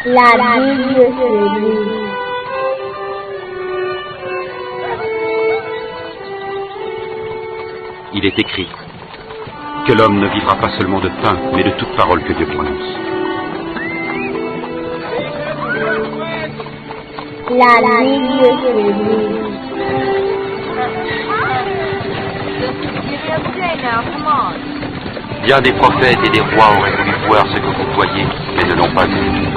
La Bible se lit. Il est écrit que l'homme ne vivra pas seulement de pain, mais de toute parole que Dieu prononce. La Bible se lit. Bien des prophètes et des rois auraient voulu voir ce que vous voyez, mais ne l'ont pas vu.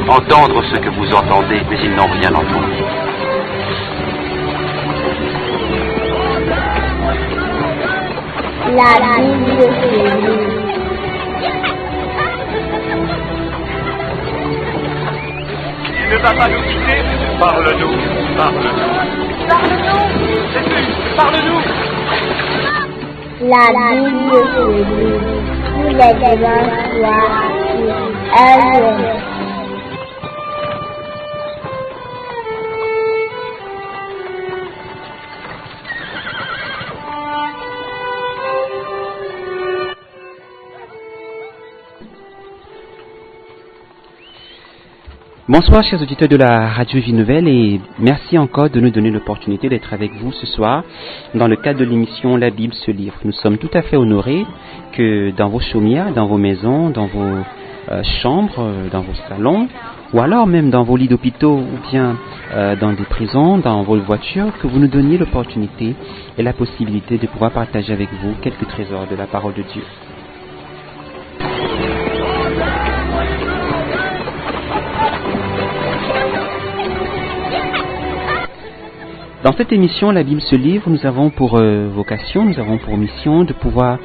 Entendre ce que vous entendez, mais ils n'ont rien entendu. La Bible se lit. Il ne va pas nous quitter. Parle-nous, parle-nous. Parle-nous. Jésus, parle-nous. La Bible se lit. Tous les dimanches soirs sur RGM. Bonsoir chers auditeurs de la Radio Vie Nouvelle et merci encore de nous donner l'opportunité d'être avec vous ce soir dans le cadre de l'émission La Bible se livre. Nous sommes tout à fait honorés que dans vos chaumières, dans vos maisons, dans vos chambres, dans vos salons ou alors même dans vos lits d'hôpitaux ou bien dans des prisons, dans vos voitures, que vous nous donniez l'opportunité et la possibilité de pouvoir partager avec vous quelques trésors de la parole de Dieu. Dans cette émission, la Bible se livre, nous avons pour vocation, nous avons pour mission de pouvoir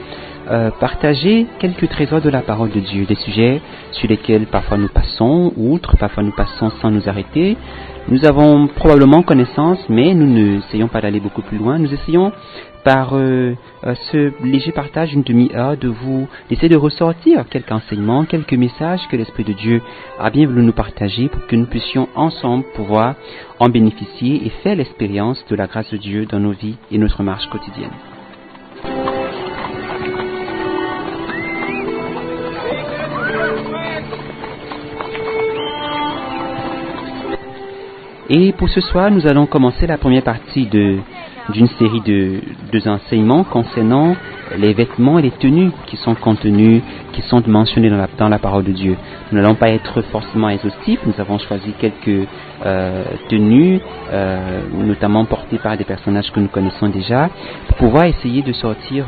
partager quelques trésors de la parole de Dieu, des sujets sur lesquels parfois nous passons outre, parfois nous passons sans nous arrêter. Nous avons probablement connaissance, mais nous n'essayons pas d'aller beaucoup plus loin. Nous essayons par ce léger partage d'une demi-heure d'essayer de ressortir quelques enseignements, quelques messages que l'Esprit de Dieu a bien voulu nous partager pour que nous puissions ensemble pouvoir en bénéficier et faire l'expérience de la grâce de Dieu dans nos vies et notre marche quotidienne. Et pour ce soir, nous allons commencer la première partie d'une série de deux enseignements concernant les vêtements et les tenues qui sont contenus, qui sont mentionnés dans la parole de Dieu. Nous n'allons pas être forcément exhaustifs, nous avons choisi quelques tenues, notamment portées par des personnages que nous connaissons déjà, pour pouvoir essayer de sortir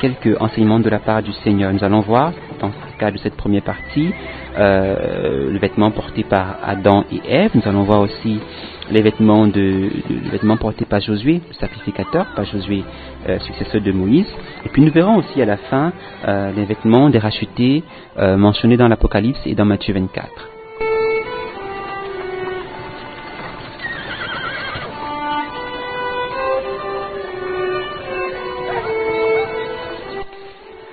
quelques enseignements de la part du Seigneur. Nous allons voir, dans le cas de cette première partie, le vêtement porté par Adam et Ève. Nous allons voir aussi les vêtements portés par Josué, le sacrificateur, par Josué, successeur de Moïse. Et puis nous verrons aussi à la fin les vêtements des rachetés mentionnés dans l'Apocalypse et dans Matthieu 24.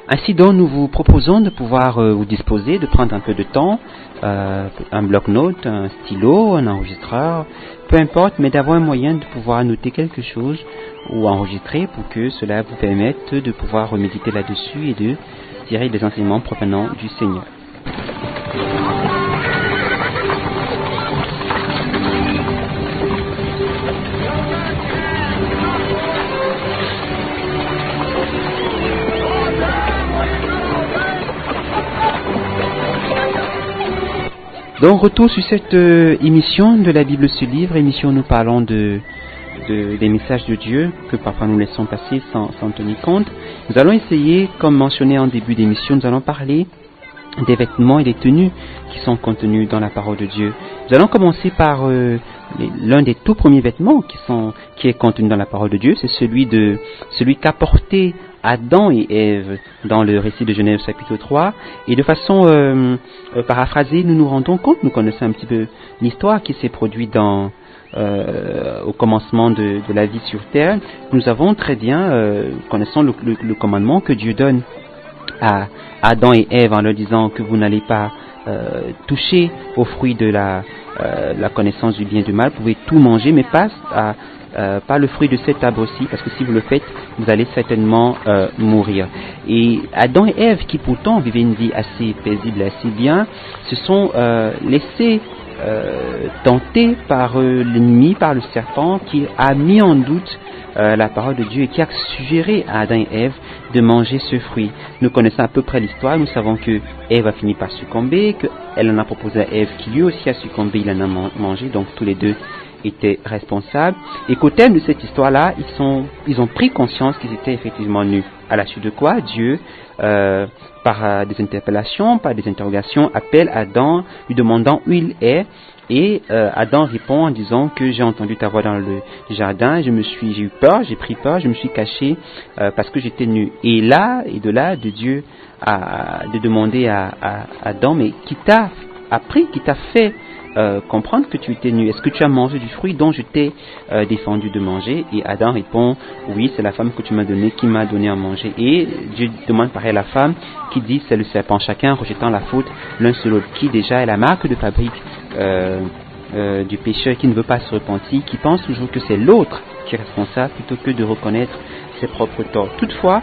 Ainsi donc, nous vous proposons de pouvoir vous disposer, de prendre un peu de temps, un bloc-notes, un stylo, un enregistreur, peu importe, mais d'avoir un moyen de pouvoir noter quelque chose ou enregistrer pour que cela vous permette de pouvoir reméditer là-dessus et de tirer des enseignements provenant du Seigneur. Donc retour sur cette émission de la Bible se livre, émission où nous parlons des messages de Dieu que parfois nous laissons passer sans tenir compte. Nous allons essayer, comme mentionné en début d'émission, nous allons parler des vêtements et des tenues qui sont contenus dans la parole de Dieu. Nous allons commencer par l'un des tout premiers vêtements qui est contenu dans la parole de Dieu, c'est celui qu'a porté Adam et Ève dans le récit de Genèse chapitre 3, et de façon paraphrasée, nous nous rendons compte, nous connaissons un petit peu l'histoire qui s'est produite au commencement de la vie sur terre. Nous avons très bien, connaissons le commandement que Dieu donne à Adam et Ève en leur disant que vous n'allez pas toucher au fruit de la connaissance du bien et du mal, vous pouvez tout manger, mais pas le fruit de cet arbre-ci, parce que si vous le faites, vous allez certainement mourir. Et Adam et Ève, qui pourtant vivaient une vie assez paisible, assez bien, se sont laissés tentés par l'ennemi, par le serpent, qui a mis en doute la parole de Dieu et qui a suggéré à Adam et Ève de manger ce fruit. Nous connaissons à peu près l'histoire, nous savons que Ève a fini par succomber, qu'elle en a proposé à Ève qui lui aussi a succombé, il en a mangé, donc tous les deux étaient responsables, et qu'au terme de cette histoire-là, ils ont pris conscience qu'ils étaient effectivement nus. À la suite de quoi, Dieu, par des interpellations, par des interrogations, appelle Adam, lui demandant où il est, et Adam répond en disant que j'ai entendu ta voix dans le jardin, j'ai eu peur, j'ai pris peur, je me suis caché parce que j'étais nu. Et de là, de Dieu de demander à Adam, mais qui t'a appris, qui t'a fait comprendre que tu étais nu? Est-ce que tu as mangé du fruit dont je t'ai défendu de manger? Et Adam répond, oui, c'est la femme que tu m'as donnée qui m'a donné à manger. Et Dieu demande pareil à la femme qui dit, c'est le serpent, chacun rejetant la faute l'un sur l'autre, qui déjà est la marque de fabrique du pécheur qui ne veut pas se repentir, qui pense toujours que c'est l'autre qui est responsable plutôt que de reconnaître ses propres torts. Toutefois,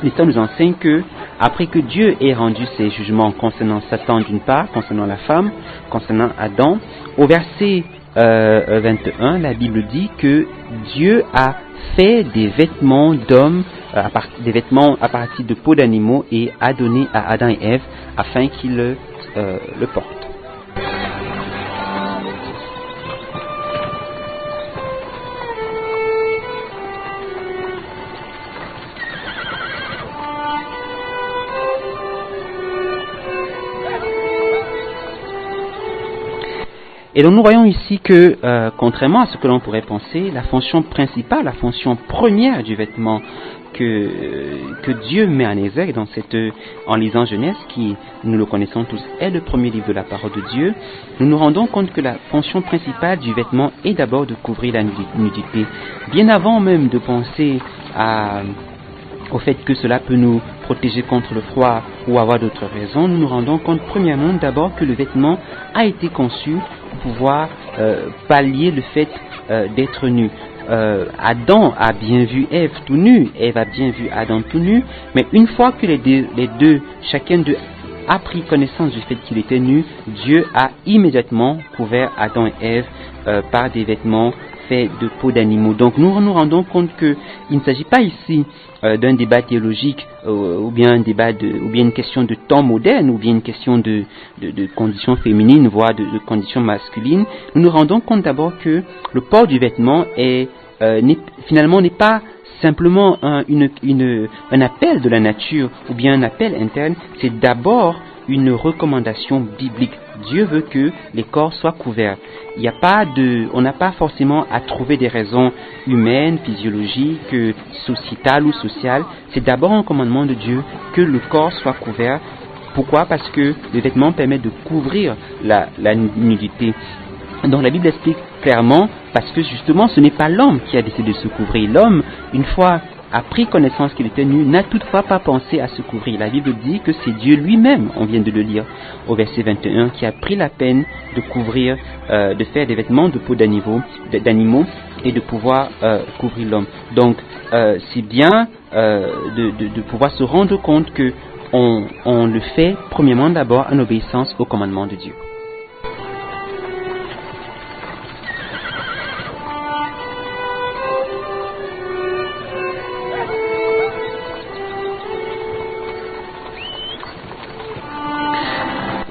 l'histoire nous enseigne que, après que Dieu ait rendu ses jugements concernant Satan d'une part, concernant la femme, concernant Adam, au verset 21, la Bible dit que Dieu a fait des vêtements d'hommes, des vêtements à partir de peaux d'animaux, et a donné à Adam et Ève afin qu'ils le portent. Et donc nous voyons ici que, contrairement à ce que l'on pourrait penser, la fonction principale, la fonction première du vêtement que Dieu met en exergue en lisant Genèse, qui, nous le connaissons tous, est le premier livre de la parole de Dieu, nous nous rendons compte que la fonction principale du vêtement est d'abord de couvrir la nudité. Bien avant même de penser au fait que cela peut nous protéger contre le froid ou avoir d'autres raisons, nous nous rendons compte premièrement d'abord que le vêtement a été conçu pour pouvoir pallier le fait d'être nu. Adam a bien vu Ève tout nu, Ève a bien vu Adam tout nu, mais une fois que les deux, chacun d'eux a pris connaissance du fait qu'il était nu, Dieu a immédiatement couvert Adam et Ève par des vêtements faits de peau d'animaux. Donc nous nous rendons compte qu'il ne s'agit pas ici d'un débat théologique ou bien une question de temps moderne ou bien une question de conditions féminines voire de conditions masculines. Nous nous rendons compte d'abord que le port du vêtement finalement n'est pas simplement un appel de la nature ou bien un appel interne, c'est d'abord une recommandation biblique. Dieu veut que les corps soient couverts. On n'a pas forcément à trouver des raisons humaines, physiologiques, sociétales ou sociales. C'est d'abord un commandement de Dieu que le corps soit couvert. Pourquoi? Parce que le vêtement permet de couvrir la nudité. Donc la Bible explique clairement, parce que justement ce n'est pas l'homme qui a décidé de se couvrir. L'homme, une fois a pris connaissance qu'il était nu, n'a toutefois pas pensé à se couvrir. La Bible dit que c'est Dieu lui-même, on vient de le lire au verset 21, qui a pris la peine de couvrir, de faire des vêtements de peau d'animaux et de pouvoir couvrir l'homme. Donc c'est bien de pouvoir se rendre compte que on le fait premièrement d'abord en obéissance au commandement de Dieu.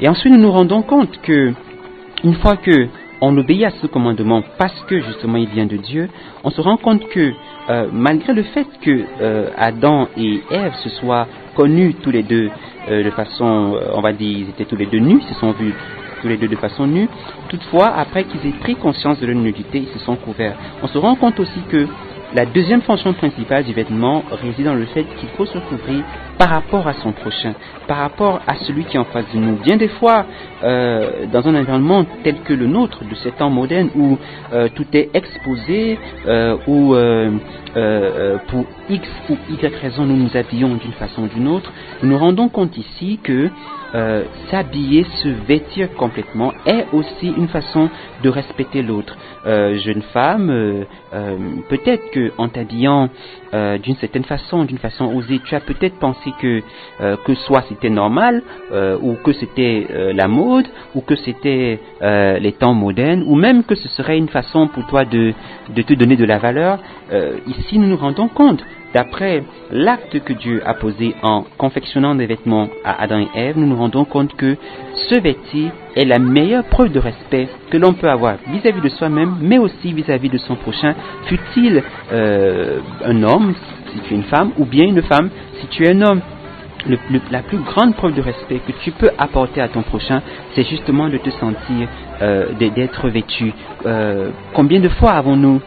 Et ensuite, nous nous rendons compte que, une fois que on obéit à ce commandement parce que justement il vient de Dieu, on se rend compte que malgré le fait que Adam et Ève se soient connus tous les deux de façon, on va dire, ils étaient tous les deux nus, ils se sont vus tous les deux de façon nue, toutefois, après qu'ils aient pris conscience de leur nudité, ils se sont couverts. On se rend compte aussi que la deuxième fonction principale du vêtement réside dans le fait qu'il faut se couvrir par rapport à son prochain, par rapport à celui qui est en face de nous. Bien des fois, dans un environnement tel que le nôtre, de ces temps modernes où tout est exposé, où pour X ou Y raison nous nous habillons d'une façon ou d'une autre, nous nous rendons compte ici que s'habiller, se vêtir complètement est aussi une façon de respecter l'autre. Jeune femme, peut-être que en t'habillant d'une certaine façon, d'une façon osée, tu as peut-être pensé que soit c'était normal, ou que c'était la mode, ou que c'était les temps modernes, ou même que ce serait une façon pour toi de te donner de la valeur. Ici, nous nous rendons compte, d'après l'acte que Dieu a posé en confectionnant des vêtements à Adam et Ève, nous nous rendons compte que se vêtir est la meilleure preuve de respect que l'on peut avoir vis-à-vis de soi-même, mais aussi vis-à-vis de son prochain, fût-il un homme, si tu es une femme, ou bien une femme, si tu es un homme. La plus grande preuve de respect que tu peux apporter à ton prochain, c'est justement de te sentir, d'être vêtu. Combien de fois avons-nous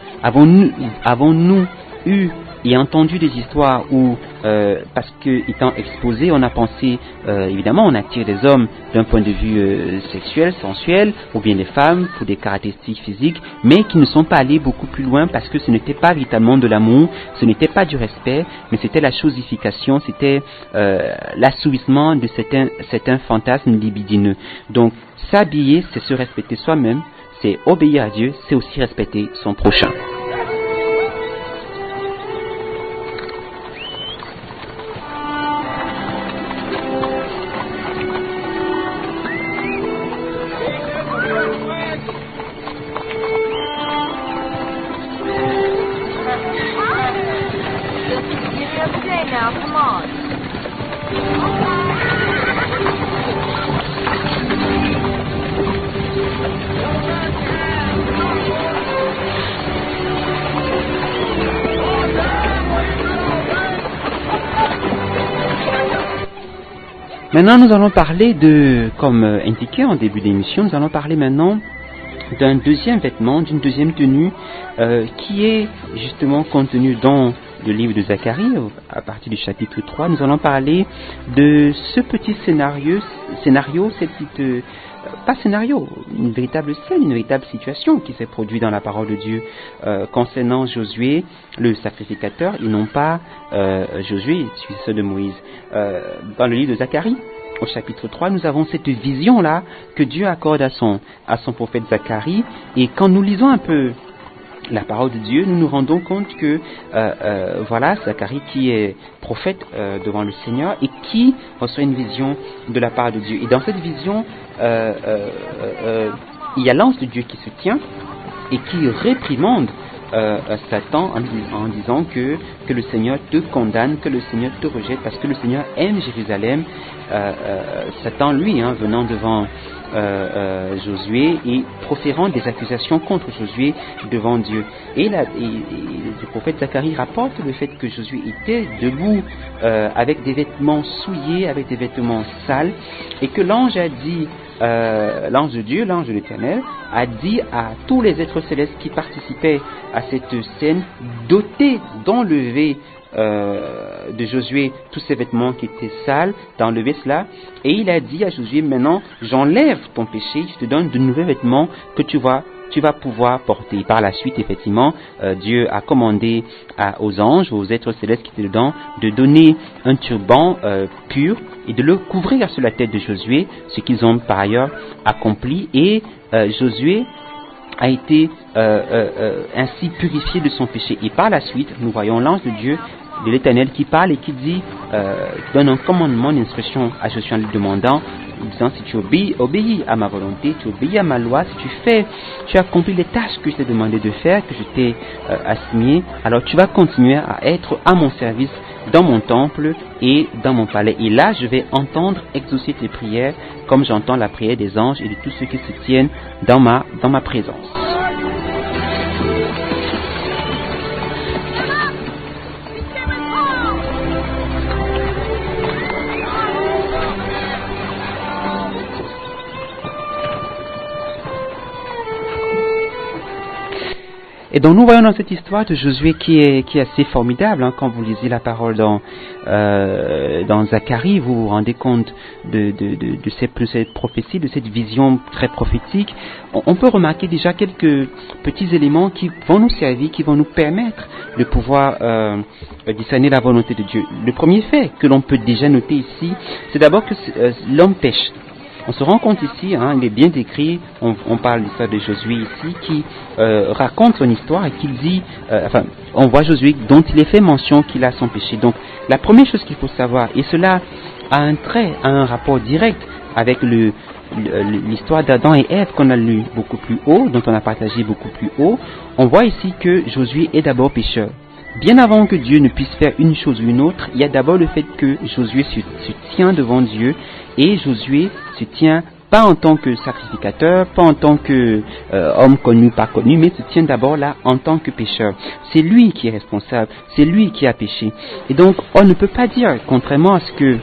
eu et entendu des histoires où, parce que étant exposé, on a pensé, évidemment, on attire des hommes d'un point de vue sexuel, sensuel, ou bien des femmes pour des caractéristiques physiques, mais qui ne sont pas allés beaucoup plus loin parce que ce n'était pas véritablement de l'amour, ce n'était pas du respect, mais c'était la chosification, c'était l'assouvissement de certains fantasmes libidineux. Donc, s'habiller, c'est se respecter soi-même, c'est obéir à Dieu, c'est aussi respecter son prochain. Maintenant, nous allons parler comme indiqué en début d'émission, nous allons parler maintenant d'un deuxième vêtement, d'une deuxième tenue qui est justement contenue dans le livre de Zacharie, à partir du chapitre 3. Nous allons parler de ce petit scénario, cette petite, pas scénario, une véritable scène, une véritable situation qui s'est produite dans la parole de Dieu concernant Josué, le sacrificateur, et non pas Josué, successeur de Moïse. Dans le livre de Zacharie, au chapitre 3, nous avons cette vision-là que Dieu accorde à son prophète Zacharie, et quand nous lisons un peu la parole de Dieu, nous nous rendons compte que voilà, Zacharie qui est prophète devant le Seigneur et qui reçoit une vision de la part de Dieu. Et dans cette vision, il y a l'ange de Dieu qui se tient et qui réprimande Satan en disant que le Seigneur te condamne, que le Seigneur te rejette parce que le Seigneur aime Jérusalem. Satan, lui, venant devant Josué et proférant des accusations contre Josué devant Dieu. Et le prophète Zacharie rapporte le fait que Josué était debout avec des vêtements souillés, avec des vêtements sales, et que l'ange a dit, l'ange de Dieu, l'ange de l'Éternel, a dit à tous les êtres célestes qui participaient à cette scène d'enlever de Josué tous ces vêtements qui étaient sales, d'enlever cela, et il a dit à Josué, maintenant j'enlève ton péché, je te donne de nouveaux vêtements que tu vas pouvoir porter. Par la suite, effectivement, Dieu a commandé aux anges, aux êtres célestes qui étaient dedans, de donner un turban pur et de le couvrir sur la tête de Josué, ce qu'ils ont par ailleurs accompli, et Josué a été ainsi purifié de son péché. Et par la suite, nous voyons l'ange de Dieu, de l'Éternel, qui parle et qui dit, qui donne un commandement, une instruction à Josué en lui demandant, disant, si tu obéis à ma volonté, tu obéis à ma loi, si tu accomplis les tâches que je t'ai demandé de faire, que je t'ai assignées, alors tu vas continuer à être à mon service dans mon temple et dans mon palais. Et là, je vais entendre exaucer tes prières comme j'entends la prière des anges et de tous ceux qui se tiennent dans ma présence. Et donc nous voyons dans cette histoire de Josué qui est assez formidable, hein, quand vous lisez la parole dans Zacharie, vous vous rendez compte de cette prophétie, de cette vision très prophétique. On peut remarquer déjà quelques petits éléments qui vont nous servir, qui vont nous permettre de pouvoir discerner la volonté de Dieu. Le premier fait que l'on peut déjà noter ici, c'est d'abord que l'homme pêche. On se rend compte ici, hein, il est bien décrit, on parle de l'histoire de Josué ici, qui raconte son histoire et qui dit, on voit Josué dont il est fait mention qu'il a son péché. Donc la première chose qu'il faut savoir, et cela a un rapport direct avec l'histoire d'Adam et Ève qu'on a lu beaucoup plus haut, dont on a partagé beaucoup plus haut, on voit ici que Josué est d'abord pécheur. Bien avant que Dieu ne puisse faire une chose ou une autre, il y a d'abord le fait que Josué se tient devant Dieu, et Josué se tient pas en tant que sacrificateur, pas en tant que homme connu, pas connu, mais se tient d'abord là en tant que pécheur. C'est lui qui est responsable, c'est lui qui a péché. Et donc on ne peut pas dire, contrairement à ce que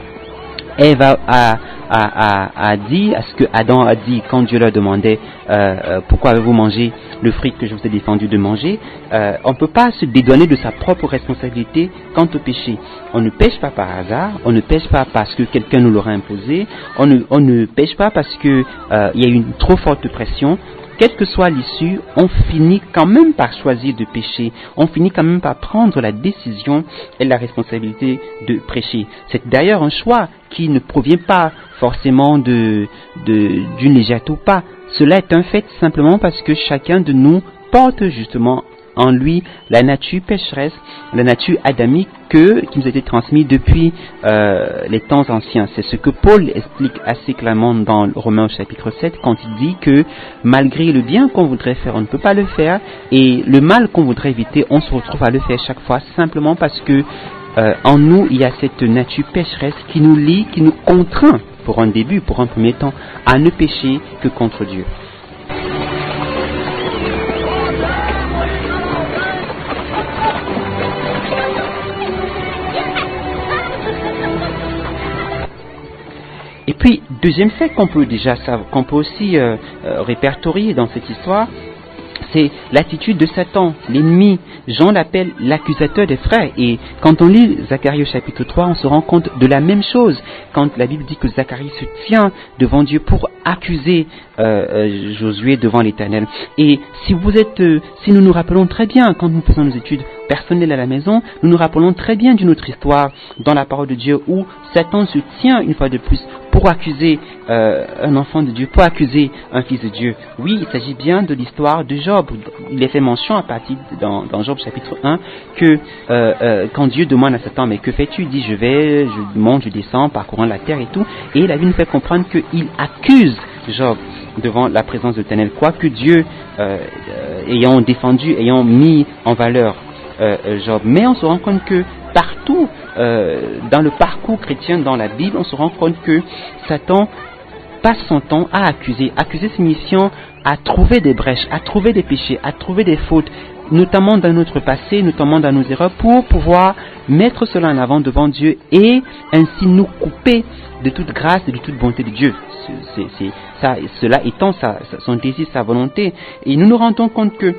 Ève a dit, à ce que Adam a dit quand Dieu leur demandait pourquoi avez-vous mangé le fruit que je vous ai défendu de manger, on ne peut pas se dédouaner de sa propre responsabilité quant au péché. On ne pêche pas par hasard, on ne pêche pas parce que quelqu'un nous l'aura imposé, on ne pêche pas parce que il y a une trop forte pression. Quelle que soit l'issue, on finit quand même par choisir de pécher. On finit quand même par prendre la décision et la responsabilité de pécher. C'est d'ailleurs un choix qui ne provient pas forcément d'une légèreté ou pas. Cela est un fait simplement parce que chacun de nous porte justement en lui la nature pécheresse, la nature adamique qui nous a été transmise depuis les temps anciens. C'est ce que Paul explique assez clairement dans Romains au chapitre 7 quand il dit que malgré le bien qu'on voudrait faire, on ne peut pas le faire, et le mal qu'on voudrait éviter, on se retrouve à le faire chaque fois simplement parce que en nous il y a cette nature pécheresse qui nous lie, qui nous contraint pour un début, pour un premier temps, à ne pécher que contre Dieu. Et puis, deuxième fait qu'on peut aussi répertorier dans cette histoire, c'est l'attitude de Satan, l'ennemi. Jean l'appelle l'accusateur des frères. Et quand on lit Zacharie au chapitre 3, on se rend compte de la même chose. Quand la Bible dit que Zacharie se tient devant Dieu pour accuser Josué devant l'Éternel. Et si nous nous rappelons très bien, quand nous faisons nos études personnelles à la maison, nous nous rappelons très bien d'une autre histoire dans la parole de Dieu où Satan se tient une fois de plus pour accuser un enfant de Dieu, pour accuser un fils de Dieu. Oui, il s'agit bien de l'histoire de Job. Il est fait mention à partir dans Job chapitre 1 que quand Dieu demande à Satan, mais que fais-tu? Il dit, je monte, je descends, parcourant la terre et tout. Et la Bible nous fait comprendre qu'il accuse Job devant la présence de l'Éternel, quoique Dieu ayant défendu, ayant mis en valeur Job. Mais on se rend compte que partout dans le parcours chrétien dans la Bible, on se rend compte que Satan passe son temps à accuser signifiant à trouver des brèches, à trouver des péchés, à trouver des fautes, notamment dans notre passé, notamment dans nos erreurs, pour pouvoir mettre cela en avant devant Dieu et ainsi nous couper de toute grâce et de toute bonté de Dieu. Cela étant son désir, sa volonté. Et nous nous rendons compte que,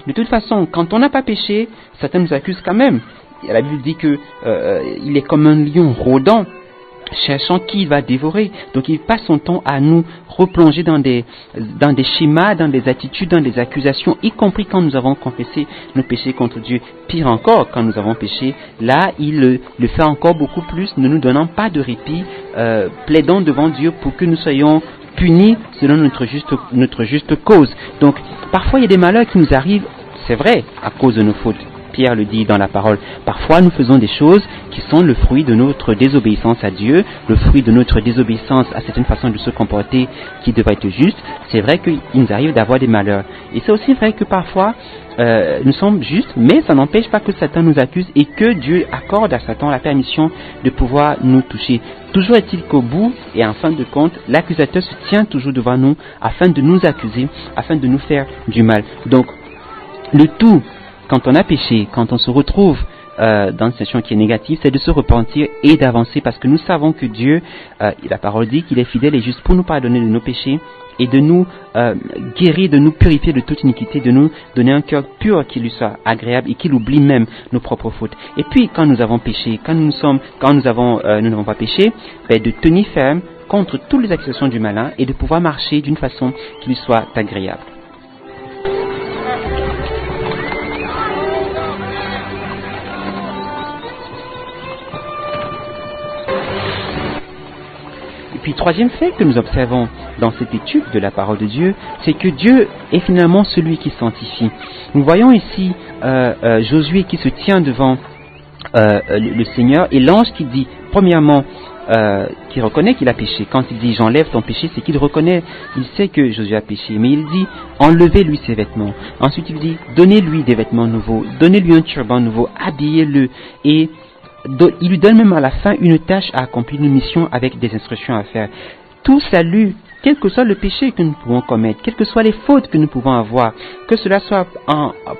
de toute façon, quand on n'a pas péché, Satan nous accuse quand même. La Bible dit que il est comme un lion rôdant, cherchant qui il va dévorer. Donc il passe son temps à nous replonger dans des schémas, dans des attitudes, dans des accusations, y compris quand nous avons confessé nos péchés contre Dieu. Pire encore, quand nous avons péché, là il le fait encore beaucoup plus, ne nous donnant pas de répit, plaidant devant Dieu pour que nous soyons punis selon notre juste cause. Donc parfois il y a des malheurs qui nous arrivent, c'est vrai, à cause de nos fautes. Pierre le dit dans la parole. Parfois, nous faisons des choses qui sont le fruit de notre désobéissance à Dieu, le fruit de notre désobéissance à certaines façons de se comporter qui devraient être justes. C'est vrai qu'il nous arrive d'avoir des malheurs. Et c'est aussi vrai que parfois, nous sommes justes, mais ça n'empêche pas que Satan nous accuse et que Dieu accorde à Satan la permission de pouvoir nous toucher. Toujours est-il qu'au bout et en fin de compte, l'accusateur se tient toujours devant nous afin de nous accuser, afin de nous faire du mal. Donc, le tout, quand on a péché, quand on se retrouve dans une situation qui est négative, c'est de se repentir et d'avancer, parce que nous savons que Dieu, la parole dit qu'il est fidèle et juste pour nous pardonner de nos péchés et de nous guérir, de nous purifier de toute iniquité, de nous donner un cœur pur qui lui soit agréable et qu'il oublie même nos propres fautes. Et puis quand nous avons péché, nous n'avons pas péché, de tenir ferme contre toutes les accusations du malin et de pouvoir marcher d'une façon qui lui soit agréable. Et puis, troisième fait que nous observons dans cette étude de la parole de Dieu, c'est que Dieu est finalement celui qui sanctifie. Nous voyons ici Josué qui se tient devant le Seigneur et l'ange qui dit, premièrement, qui reconnaît qu'il a péché. Quand il dit j'enlève ton péché, c'est qu'il reconnaît, il sait que Josué a péché, mais il dit enlevez-lui ses vêtements. Ensuite il dit donnez-lui des vêtements nouveaux, donnez-lui un turban nouveau, habillez-le, et il lui donne même à la fin une tâche à accomplir, une mission avec des instructions à faire. Tout salut, quel que soit le péché que nous pouvons commettre, quelles que soient les fautes que nous pouvons avoir, que cela soit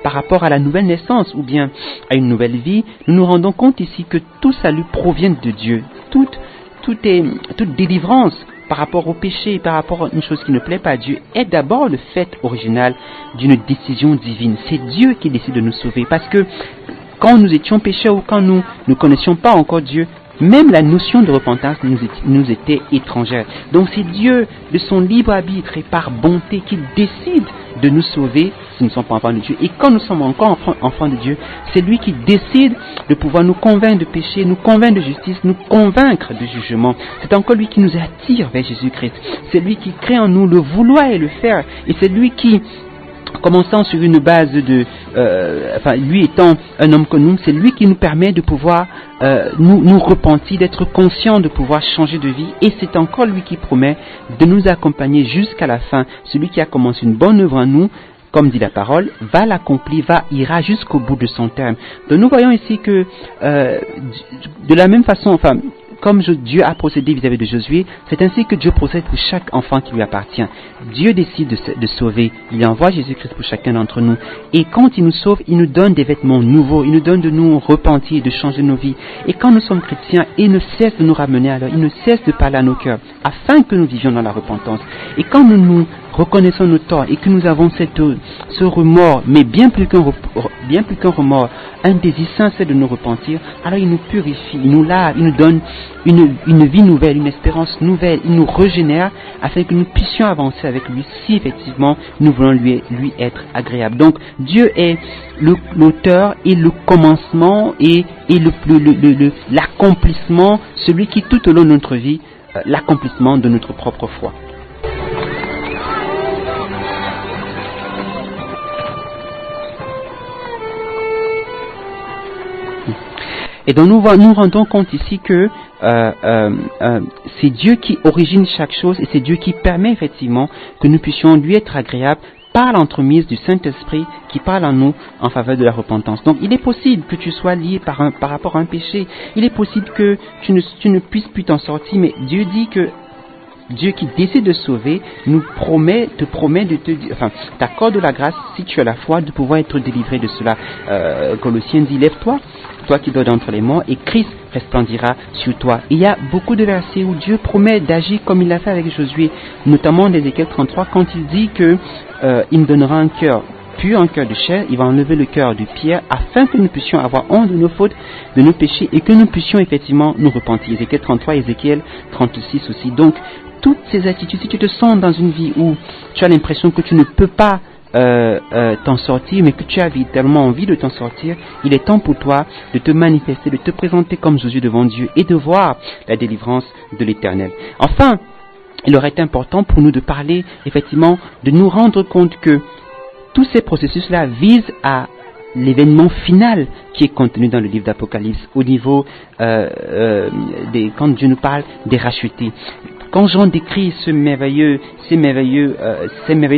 par rapport à la nouvelle naissance ou bien à une nouvelle vie, nous nous rendons compte ici que tout salut provient de Dieu. Toute délivrance par rapport au péché, par rapport à une chose qui ne plaît pas à Dieu, est d'abord le fait original d'une décision divine. C'est Dieu qui décide de nous sauver, parce que quand nous étions pécheurs ou quand nous ne connaissions pas encore Dieu, même la notion de repentance nous était étrangère. Donc c'est Dieu, de son libre arbitre et par bonté, qui décide de nous sauver si nous ne sommes pas enfants de Dieu. Et quand nous sommes encore enfants de Dieu, c'est lui qui décide de pouvoir nous convaincre de péché, nous convaincre de justice, nous convaincre de jugement. C'est encore lui qui nous attire vers Jésus-Christ. C'est lui qui crée en nous le vouloir et le faire. Et c'est lui qui, commençant sur une base lui étant un homme comme nous, c'est lui qui nous permet de pouvoir nous repentir, d'être conscients de pouvoir changer de vie, et c'est encore lui qui promet de nous accompagner jusqu'à la fin. Celui qui a commencé une bonne œuvre en nous, comme dit la parole, va l'accomplir, ira jusqu'au bout de son terme. Donc nous voyons ici que de la même façon, comme Dieu a procédé vis-à-vis de Josué, c'est ainsi que Dieu procède pour chaque enfant qui lui appartient. Dieu décide de sauver. Il envoie Jésus-Christ pour chacun d'entre nous. Et quand il nous sauve, il nous donne des vêtements nouveaux. Il nous donne de nous repentir, de changer nos vies. Et quand nous sommes chrétiens, il ne cesse de nous ramener à l'heure. Il ne cesse de parler à nos cœurs, afin que nous vivions dans la repentance. Et quand nous reconnaissons nos torts et que nous avons ce remords, mais bien plus qu'un remords, un désir sincère de nous repentir, alors il nous purifie, il nous lave, il nous donne une vie nouvelle, une espérance nouvelle, il nous régénère afin que nous puissions avancer avec lui si effectivement nous voulons lui être agréable. Donc Dieu est l'auteur et le commencement et l'accomplissement, celui qui tout au long de notre vie, l'accomplissement de notre propre foi. Et donc nous rendons compte ici que c'est Dieu qui origine chaque chose et c'est Dieu qui permet effectivement que nous puissions lui être agréables par l'entremise du Saint-Esprit qui parle en nous en faveur de la repentance. Donc il est possible que tu sois lié par rapport à un péché, il est possible que tu ne puisses plus t'en sortir, mais Dieu dit que Dieu qui décide de sauver t'accorde la grâce, si tu as la foi, de pouvoir être délivré de cela. Colossiens dit, lève-toi, toi qui dors d'entre les morts, et Christ resplendira sur toi. Il y a beaucoup de versets où Dieu promet d'agir comme il l'a fait avec Josué, notamment d'Ézéchiel 33, quand il dit que il nous donnera un cœur pur, un cœur de chair, il va enlever le cœur de pierre, afin que nous puissions avoir honte de nos fautes, de nos péchés, et que nous puissions effectivement nous repentir. Ézéchiel 33, Ézéchiel 36 aussi. Donc, toutes ces attitudes, si tu te sens dans une vie où tu as l'impression que tu ne peux pas t'en sortir, mais que tu as véritablement envie de t'en sortir, il est temps pour toi de te manifester, de te présenter comme Jésus devant Dieu et de voir la délivrance de l'Éternel. Enfin, il aurait été important pour nous de parler, effectivement, de nous rendre compte que tous ces processus-là visent à l'événement final qui est contenu dans le livre d'Apocalypse, au niveau quand Dieu nous parle des rachetés. quand Jean décrit ces merveilleuses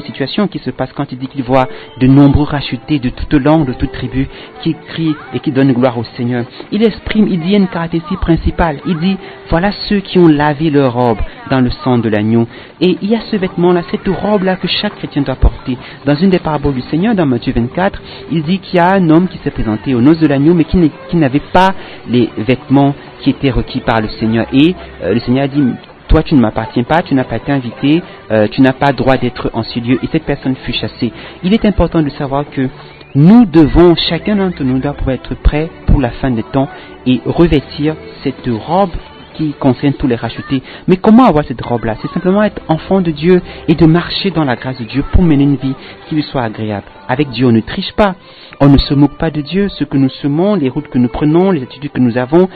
situations qui se passent quand il dit qu'il voit de nombreux rachetés de toute langue, de toute tribu, qui crient et qui donnent gloire au Seigneur, il dit une caractéristique principale. Il dit, voilà ceux qui ont lavé leur robe dans le sang de l'agneau. Et il y a ce vêtement-là, cette robe-là que chaque chrétien doit porter. Dans une des paraboles du Seigneur, dans Matthieu 24, il dit qu'il y a un homme qui s'est présenté aux noces de l'agneau, mais qui n'avait pas les vêtements qui étaient requis par le Seigneur. Et le Seigneur a dit, toi tu ne m'appartiens pas, tu n'as pas été invité, tu n'as pas droit d'être en ce lieu. Et cette personne fut chassée. Il est important de savoir que nous devons, chacun d'entre nous doit pouvoir être prêt pour la fin des temps et revêtir cette robe qui concerne tous les rachetés. Mais comment avoir cette robe-là? C'est simplement être enfant de Dieu et de marcher dans la grâce de Dieu pour mener une vie qui lui soit agréable. Avec Dieu, on ne triche pas, on ne se moque pas de Dieu. Ce que nous semons, les routes que nous prenons, les attitudes que nous avons,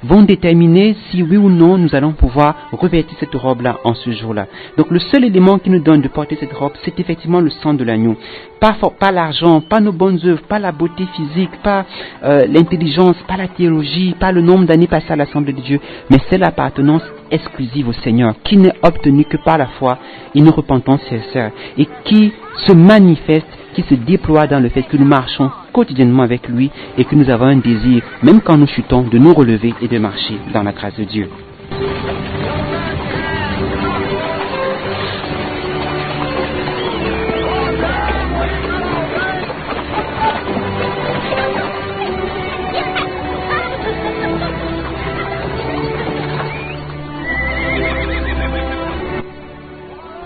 vont déterminer si oui ou non nous allons pouvoir revêtir cette robe-là en ce jour-là. Donc le seul élément qui nous donne de porter cette robe, c'est effectivement le sang de l'agneau. Pas l'argent, pas nos bonnes œuvres, pas la beauté physique, pas l'intelligence, pas la théologie, pas le nombre d'années passées à l'Assemblée de Dieu, mais c'est l'appartenance exclusive au Seigneur, qui n'est obtenue que par la foi et une repentance sincère, et qui se manifeste, qui se déploie dans le fait que nous marchons quotidiennement avec lui et que nous avons un désir, même quand nous chutons, de nous relever et de marcher dans la grâce de Dieu.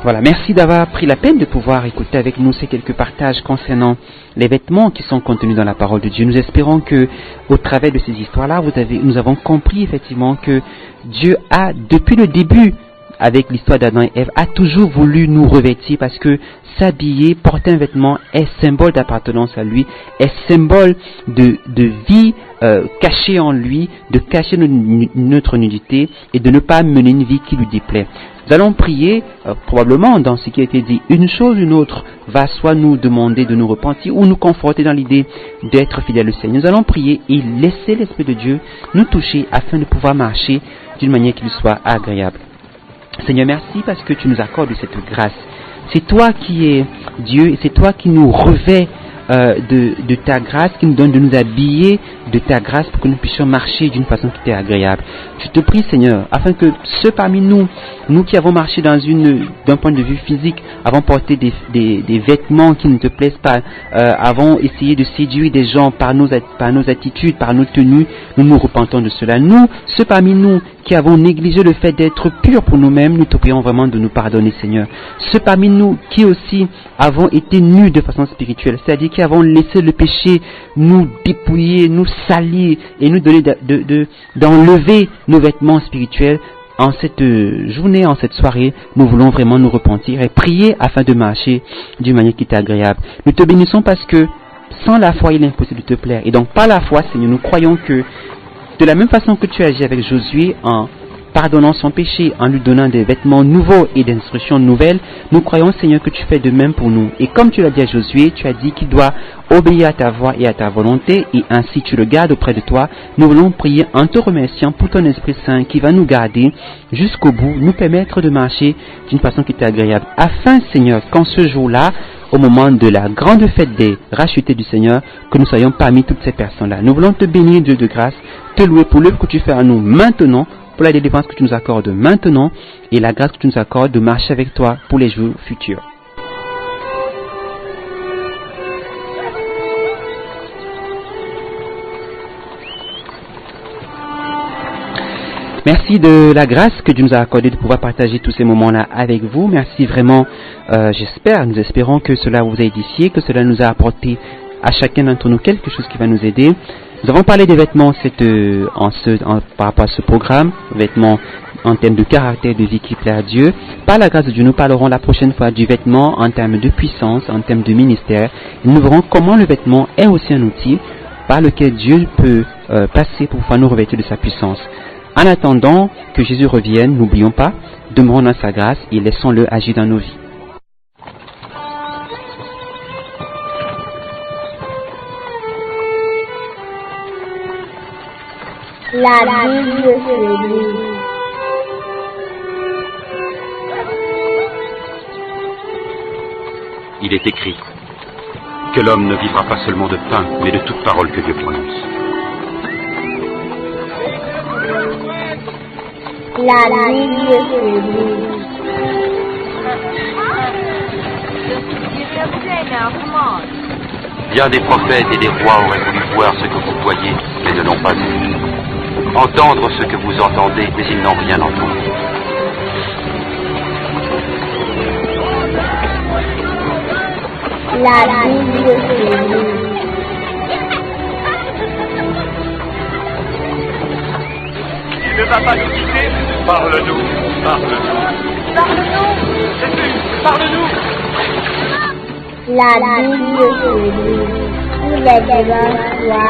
Voilà, merci d'avoir pris la peine de pouvoir écouter avec nous ces quelques partages concernant les vêtements qui sont contenus dans la parole de Dieu. Nous espérons que, au travers de ces histoires-là, nous avons compris effectivement que Dieu a, depuis le début, avec l'histoire d'Adam et Ève, a toujours voulu nous revêtir parce que s'habiller, porter un vêtement est symbole d'appartenance à lui, est symbole de vie cachée en lui, de cacher notre nudité et de ne pas mener une vie qui lui déplaît. Nous allons prier, probablement dans ce qui a été dit, une chose ou une autre va soit nous demander de nous repentir ou nous conforter dans l'idée d'être fidèles au Seigneur. Nous allons prier et laisser l'Esprit de Dieu nous toucher afin de pouvoir marcher d'une manière qui lui soit agréable. Seigneur, merci parce que tu nous accordes cette grâce. C'est toi qui es Dieu et c'est toi qui nous revêt de ta grâce, qui nous donne de nous habiller de ta grâce pour que nous puissions marcher d'une façon qui t'est agréable. Je te prie, Seigneur, afin que ceux parmi nous qui avons marché d'un point de vue physique, avons porté des vêtements qui ne te plaisent pas, avons essayé de séduire des gens par nos attitudes, par nos tenues, nous nous repentons de cela. Nous, ceux parmi nous qui avons négligé le fait d'être purs pour nous-mêmes, nous te prions vraiment de nous pardonner, Seigneur. Ceux parmi nous qui aussi avons été nus de façon spirituelle, c'est-à-dire qui avons laissé le péché nous dépouiller, nous salir et nous donner d'enlever nos vêtements spirituels. En cette journée, en cette soirée, nous voulons vraiment nous repentir et prier afin de marcher d'une manière qui t'est agréable. Nous te bénissons parce que sans la foi, il est impossible de te plaire. Et donc par la foi, Seigneur, nous croyons que de la même façon que tu agis avec Josué en pardonnant son péché, en lui donnant des vêtements nouveaux et d'instructions nouvelles, nous croyons, Seigneur, que tu fais de même pour nous. Et comme tu l'as dit à Josué, tu as dit qu'il doit obéir à ta voix et à ta volonté, et ainsi tu le gardes auprès de toi. Nous voulons prier en te remerciant pour ton Esprit Saint qui va nous garder jusqu'au bout, nous permettre de marcher d'une façon qui t'est agréable. Afin, Seigneur, qu'en ce jour-là, au moment de la grande fête des rachetés du Seigneur, que nous soyons parmi toutes ces personnes-là. Nous voulons te bénir, Dieu de grâce, te louer pour l'œuvre que tu fais à nous maintenant, pour la délivrance que tu nous accordes maintenant et la grâce que tu nous accordes de marcher avec toi pour les jours futurs. Merci de la grâce que Dieu nous a accordée de pouvoir partager tous ces moments-là avec vous. Merci vraiment, nous espérons que cela vous a édifié, que cela nous a apporté à chacun d'entre nous quelque chose qui va nous aider. Nous avons parlé des vêtements par rapport à ce programme, vêtements en termes de caractère de vie qui plaît à Dieu. Par la grâce de Dieu, nous parlerons la prochaine fois du vêtement en termes de puissance, en termes de ministère. Et nous verrons comment le vêtement est aussi un outil par lequel Dieu peut passer pour pouvoir nous revêtir de sa puissance. En attendant que Jésus revienne, n'oublions pas, demeurons dans sa grâce et laissons-le agir dans nos vies. La Bible se lit. il est écrit que l'homme ne vivra pas seulement de pain, mais de toute parole que Dieu prononce. La Bible se dit. Bien des prophètes et des rois auraient voulu voir ce que vous voyez, mais ne l'ont pas vu. Entendre ce que vous entendez, mais ils n'ont rien entendu. La Bible se dit. Il ne va pas nous quitter. Parle-nous, parle-nous. Parle-nous. Jésus, parle-nous. La Bible se dit. Il est devant toi,